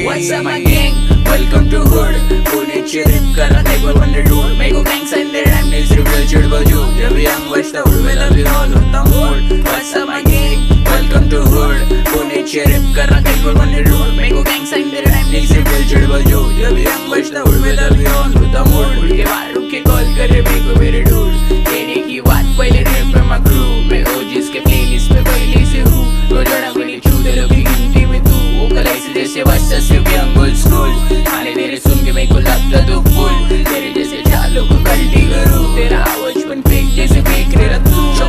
What's up my gang? Welcome to hood. Pune चिरिप करा table on the road. Make gangs and their rhyme is real chud baju. जब young बजता उड़ में love you all होता mood. What's up my gang? Welcome to hood. Pune चिरिप करा table on the road. Make gangs and their rhyme is real chud baju. जब young बजता उड़ में love you all होता mood. उड़ के बाहर रुक के call करे मेरे मेरे dude. कहने की बात पहले rap पे my crew. मैं OGs के playlist पे पहले से हूँ. रोजाना गोली छू दे लोग की गिनती में तू. वो कलाई से जैसे बस से young old school. आने तेरे